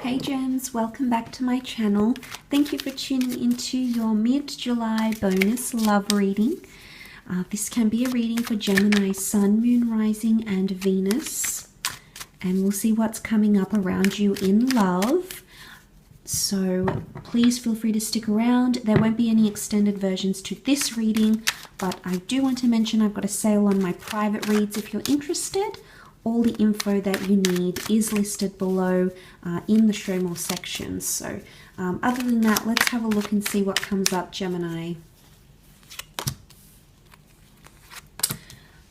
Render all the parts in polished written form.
Hey Gems, welcome back to my channel. Thank you for tuning into your mid-July bonus love reading. This can be a reading for Gemini, Sun, Moon, Rising and Venus. And we'll see what's coming up around you in love. So please feel free to stick around. There won't be any extended versions to this reading, but I do want to mention I've got a sale on my private reads if you're interested. All the info that you need is listed below in the show more section. So other than that, let's have a look and see what comes up, Gemini.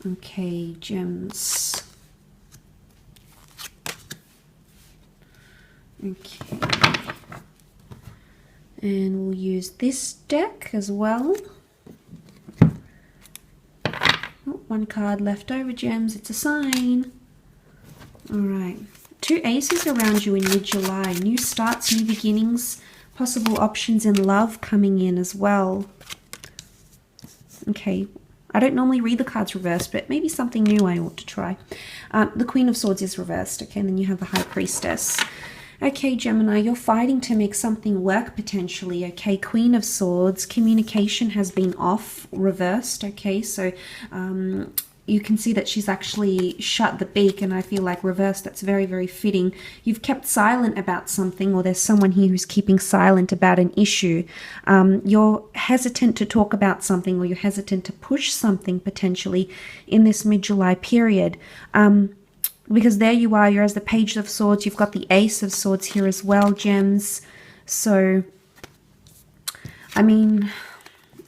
Okay, Gems. Okay. And we'll use this deck as well. Oh, one card left over, Gems. It's a sign. All right, 2 aces around you in mid-July. New starts, new beginnings, possible options in love coming in as well. Okay, I don't normally read the cards reversed, but maybe something new I ought to try. The Queen of Swords is reversed, okay, and then you have the High Priestess. Okay, Gemini, you're fighting to make something work potentially, okay? Queen of Swords, communication has been off, reversed, okay? So you can see that she's actually shut the beak, and I feel like reversed, that's very, very fitting. You've kept silent about something, or there's someone here who's keeping silent about an issue. You're hesitant to talk about something, or you're hesitant to push something potentially in this mid-July period. Because there you are, you're as the Page of Swords, you've got the Ace of Swords here as well, Gems. So, I mean,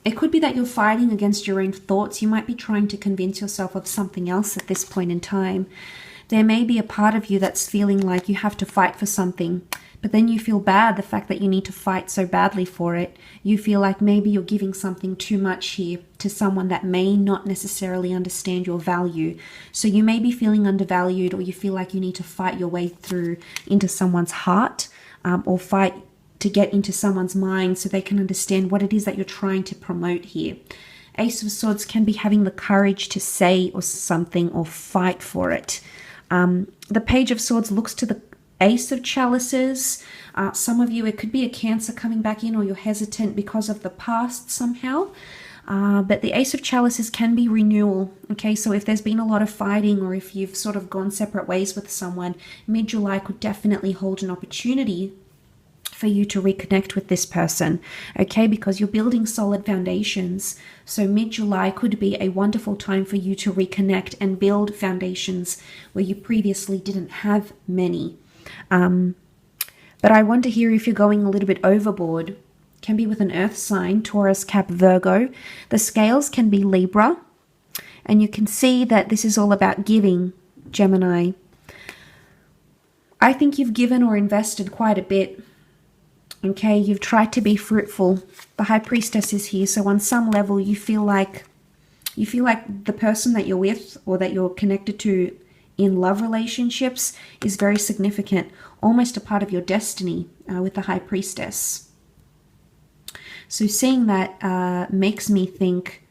it could be that you're fighting against your own thoughts. You might be trying to convince yourself of something else at this point in time. There may be a part of you that's feeling like you have to fight for something, but then you feel bad, the fact that you need to fight so badly for it. You feel like maybe you're giving something too much here to someone that may not necessarily understand your value. So you may be feeling undervalued, or you feel like you need to fight your way through into someone's heart, or fight to get into someone's mind so they can understand what it is that you're trying to promote here. Ace of Swords can be having the courage to say or something or fight for it. The Page of Swords looks to the Ace of Chalices. Some of you, it could be a Cancer coming back in, or you're hesitant because of the past somehow. But the Ace of Chalices can be renewal. Okay, so if there's been a lot of fighting, or if you've sort of gone separate ways with someone, mid-July could definitely hold an opportunity for you to reconnect with this person, okay, because you're building solid foundations. So mid-July could be a wonderful time for you to reconnect and build foundations where you previously didn't have many. But I wonder here if you're going a little bit overboard. Can be with an earth sign, Taurus, Cap, Virgo. The scales can be Libra, and you can see that this is all about giving, Gemini. I think you've given or invested quite a bit. Okay, you've tried to be fruitful. The High Priestess is here, so on some level you feel like the person that you're with, or that you're connected to in love relationships, is very significant, almost a part of your destiny with the High Priestess. So seeing that makes me think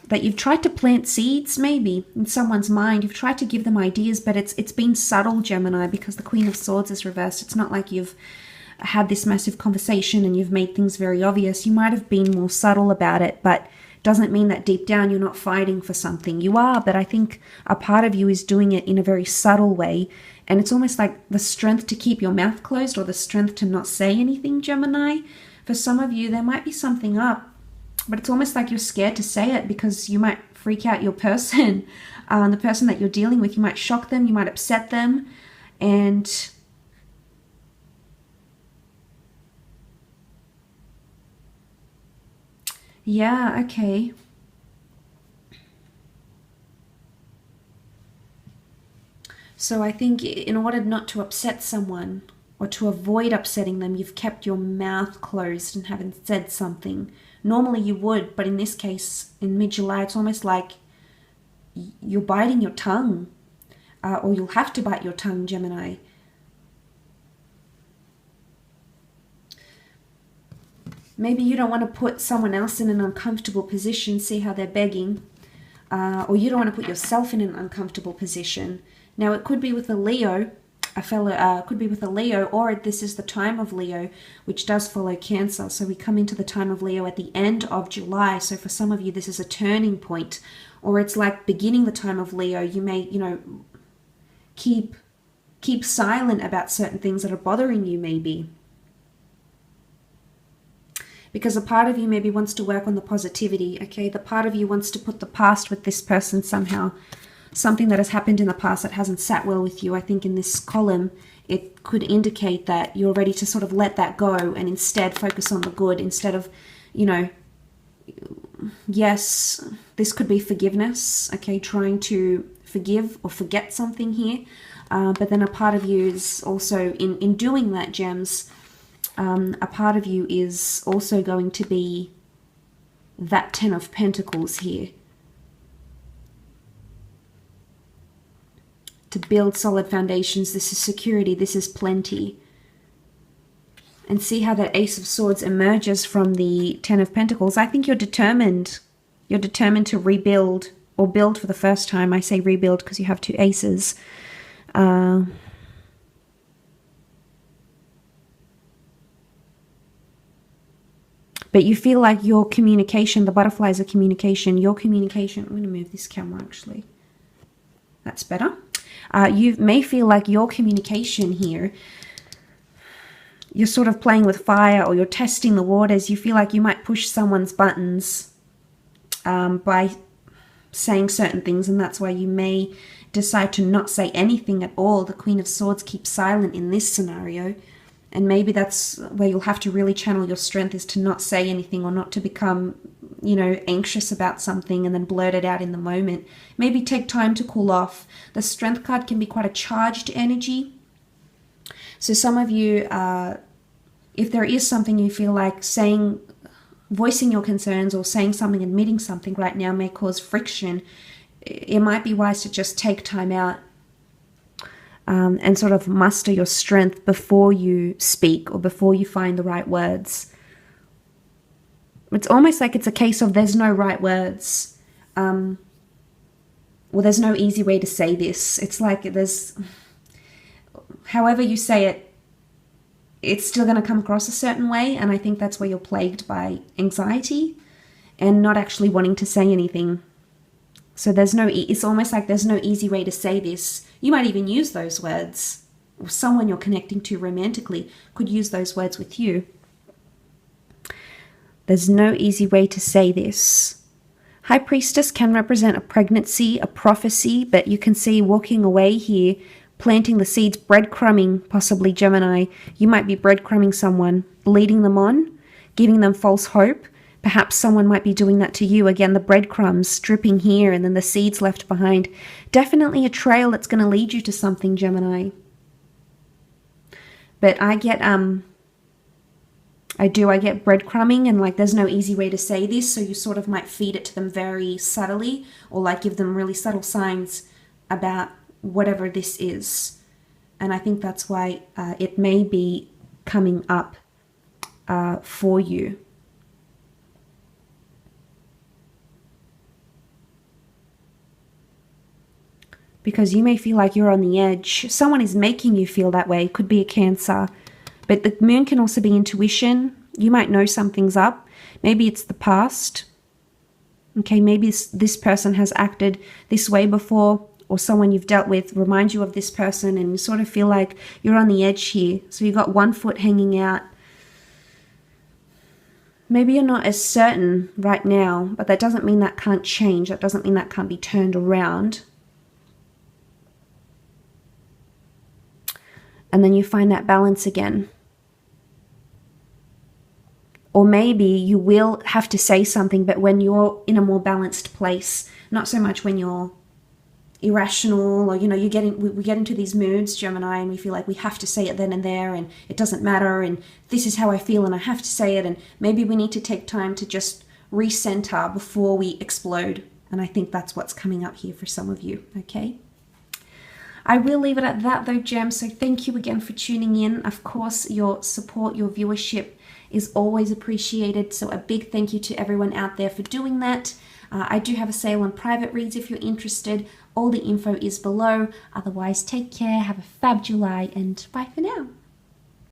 that you've tried to plant seeds maybe in someone's mind. You've tried to give them ideas, but it's been subtle, Gemini, because the Queen of Swords is reversed. It's not like you've had this massive conversation and you've made things very obvious. You might have been more subtle about it, but doesn't mean that deep down you're not fighting for something. You are, but I think a part of you is doing it in a very subtle way, and it's almost like the strength to keep your mouth closed, or the strength to not say anything, Gemini. For some of you, there might be something up, but it's almost like you're scared to say it because you might freak out your person, the person that you're dealing with. You might shock them, you might upset them, and yeah, okay. So I think in order not to upset someone, or to avoid upsetting them, you've kept your mouth closed and haven't said something. Normally you would, but in this case, in mid-July, it's almost like you're biting your tongue, or you'll have to bite your tongue, Gemini. Maybe you don't want to put someone else in an uncomfortable position, see how they're begging, or you don't want to put yourself in an uncomfortable position. Now, it could be with a Leo, could be with a Leo, or this is the time of Leo, which does follow Cancer. So we come into the time of Leo at the end of July. So for some of you, this is a turning point, or it's like beginning the time of Leo. You may, keep silent about certain things that are bothering you, maybe. Because a part of you maybe wants to work on the positivity, okay? The part of you wants to put the past with this person somehow. Something that has happened in the past that hasn't sat well with you. I think in this column, it could indicate that you're ready to sort of let that go and instead focus on the good instead of, yes, this could be forgiveness, okay? Trying to forgive or forget something here. But then a part of you is also, in doing that, gems, a part of you is also going to be that Ten of Pentacles here. To build solid foundations, this is security, this is plenty. And see how that Ace of Swords emerges from the Ten of Pentacles. I think you're determined. You're determined to rebuild or build for the first time. I say rebuild because you have two aces. But you feel like your communication, the butterflies are communication, your communication, I'm going to move this camera actually. That's better. You may feel like your communication here, you're sort of playing with fire or you're testing the waters. You feel like you might push someone's buttons by saying certain things, and that's why you may decide to not say anything at all. The Queen of Swords keeps silent in this scenario. And maybe that's where you'll have to really channel your strength, is to not say anything or not to become, anxious about something and then blurt it out in the moment. Maybe take time to cool off. The Strength card can be quite a charged energy. So some of you, if there is something you feel like voicing your concerns or saying something, admitting something right now may cause friction, it might be wise to just take time out and sort of muster your strength before you speak or before you find the right words. It's almost like it's a case of there's no right words. Well, there's no easy way to say this. It's like however you say it, it's still going to come across a certain way. And I think that's where you're plagued by anxiety and not actually wanting to say anything. So it's almost like there's no easy way to say this. You might even use those words, or someone you're connecting to romantically could use those words with you. There's no easy way to say this. High Priestess can represent a pregnancy, a prophecy, but you can see walking away here, planting the seeds, breadcrumbing, possibly Gemini. You might be breadcrumbing someone, leading them on, giving them false hope. Perhaps someone might be doing that to you. Again, the breadcrumbs dripping here and then the seeds left behind. Definitely a trail that's going to lead you to something, Gemini. But I get breadcrumbing, and like there's no easy way to say this, so you sort of might feed it to them very subtly, or like give them really subtle signs about whatever this is. And I think that's why it may be coming up for you. Because you may feel like you're on the edge. Someone is making you feel that way. It could be a Cancer. But the moon can also be intuition. You might know something's up. Maybe it's the past. Okay, maybe this person has acted this way before, or someone you've dealt with reminds you of this person, and you sort of feel like you're on the edge here. So you got one foot hanging out. Maybe you're not as certain right now, but that doesn't mean that can't change. That doesn't mean that can't be turned around. And then you find that balance again. Or maybe you will have to say something, but when you're in a more balanced place, not so much when you're irrational, or, we get into these moods, Gemini, and we feel like we have to say it then and there, and it doesn't matter, and this is how I feel, and I have to say it, and maybe we need to take time to just recenter before we explode. And I think that's what's coming up here for some of you, okay? I will leave it at that though, Gem. So thank you again for tuning in. Of course, your support, your viewership is always appreciated. So a big thank you to everyone out there for doing that. I do have a sale on private reads if you're interested. All the info is below. Otherwise, take care, have a fab July, and bye for now.